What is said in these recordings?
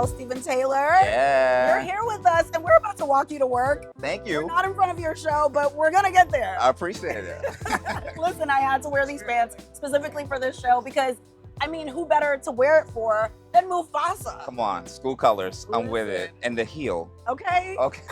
Stephen Taylor. Yeah. You're here with us, and we're about to walk you to work. Thank you. We're not in front of your show, but we're gonna get there. I appreciate it. Listen, I had to wear these pants specifically for this show because, I mean, who better to wear it for than Mufasa? Come on, school colors. I'm with it. And the heel. Okay. Okay.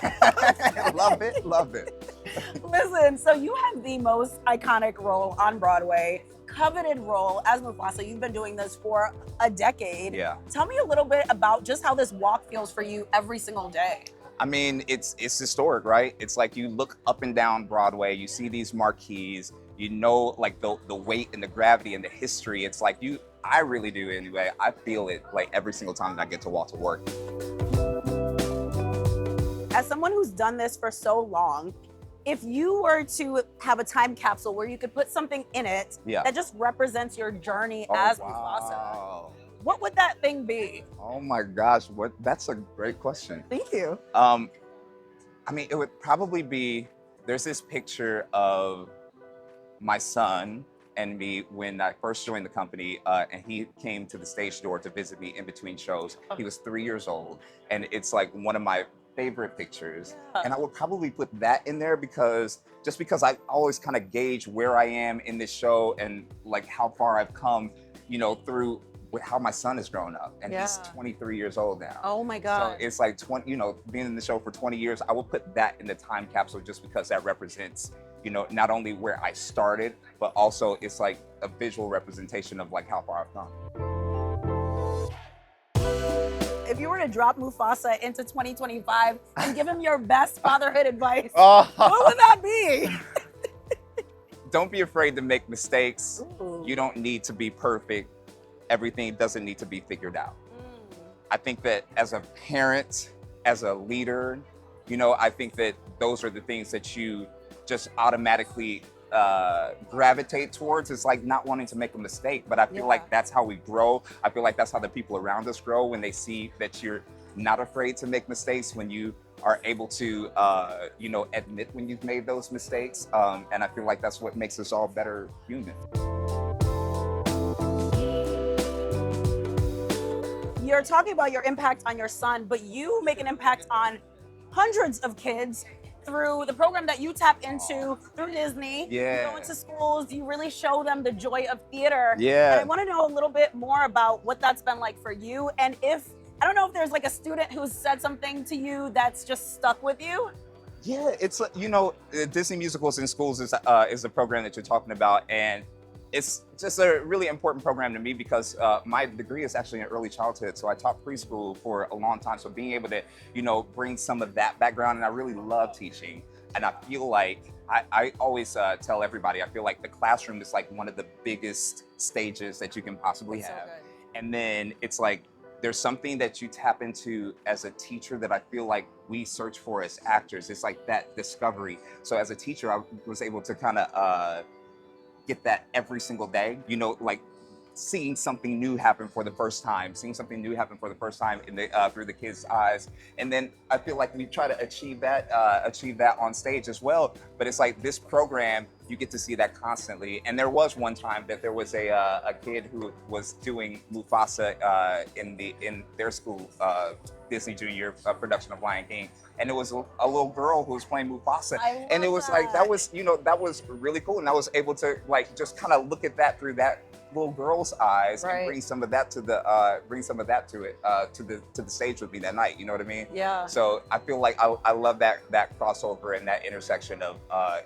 Love it. Love it. Listen, so you have the most iconic role on Broadway, coveted role as Mufasa. You've been doing this for a decade. Yeah. Tell me a little bit about just how this walk feels for you every single day. I mean, it's historic, right? It's like you look up and down Broadway, you see these marquees, you know, like the weight and the gravity and the history. It's like I really do anyway. I feel it like every single time that I get to walk to work. As someone who's done this for so long, if you were to have a time capsule where you could put something in it that just represents your journey as Mufasa, what would that thing be? Oh my gosh, that's a great question. Thank you. I mean, it would probably be, there's this picture of my son and me when I first joined the company, and he came to the stage door to visit me in between shows. He was 3 years old, and it's like one of my favorite pictures. And I would probably put that in there because I always kind of gauge where I am in this show and like how far I've come, you know, through how my son has grown up, and he's 23 years old now. Oh my God. So it's like 20, you know, being in the show for 20 years, I will put that in the time capsule just because that represents, you know, not only where I started, but also it's like a visual representation of like how far I've come. If you were to drop Mufasa into 2025 and give him your best fatherhood advice, Oh. what would that be? Don't be afraid to make mistakes. Ooh. You don't need to be perfect. Everything doesn't need to be figured out. I think that as a parent, as a leader, you know, I think that those are the things that you just automatically gravitate towards. It's like not wanting to make a mistake, but I feel like that's how we grow. I feel like that's how the people around us grow, when they see that you're not afraid to make mistakes, when you are able to, you know, admit when you've made those mistakes. And I feel like that's what makes us all better humans. You're talking about your impact on your son, but you make an impact on hundreds of kids through the program that you tap into through Disney. Yeah. You go into schools, you really show them the joy of theater. Yeah. And I want to know a little bit more about what that's been like for you. And I don't know if there's like a student who's said something to you that's just stuck with you. Yeah, it's, you know, Disney Musicals in Schools is a program that you're talking about. And it's just a really important program to me because my degree is actually in early childhood. So I taught preschool for a long time. So being able to, you know, bring some of that background, and I really love teaching. And I feel like, I always tell everybody, I feel like the classroom is like one of the biggest stages that you can possibly have. And then it's like, there's something that you tap into as a teacher that I feel like we search for as actors. It's like that discovery. So as a teacher, I was able to kind of, get that every single day, you know, like seeing something new happen for the first time, in the through the kids' eyes. And then I feel like we try to achieve that on stage as well. But it's like this program, you get to see that constantly. And there was one time that there was a kid who was doing Mufasa in their school, Disney Junior production of Lion King. And it was a little girl who was playing Mufasa. And it was like, that was, you know, that was really cool. And I was able to like just kind of look at that through that little girl's eyes and bring some of that to the to the stage with me that night. You know what I mean? Yeah. So I feel like I love that crossover and that intersection of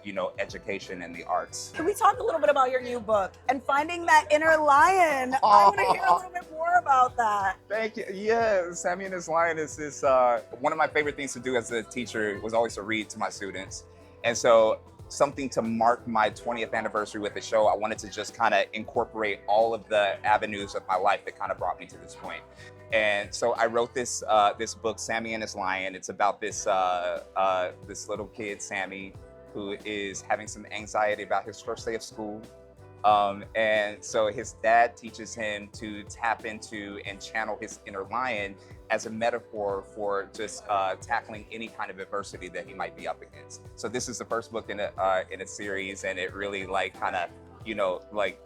you know, education and the arts. Can we talk a little bit about your new book and finding that inner lion? I want to hear a little bit more about that. Thank you. Yeah, Sammy and his lion is one of my favorite things to do as a teacher was always to read to my students. And so something to mark my 20th anniversary with the show, I wanted to just kind of incorporate all of the avenues of my life that kind of brought me to this point. And so I wrote this book, Sammy and His Lion. It's about this little kid, Sammy, who is having some anxiety about his first day of school. And so his dad teaches him to tap into and channel his inner lion as a metaphor for just tackling any kind of adversity that he might be up against. So this is the first book in a series, and it really like kind of, you know, like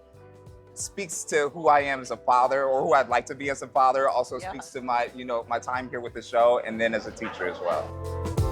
speaks to who I am as a father, or who I'd like to be as a father. Also Yeah. speaks to my, you know, my time here with the show, and then as a teacher as well.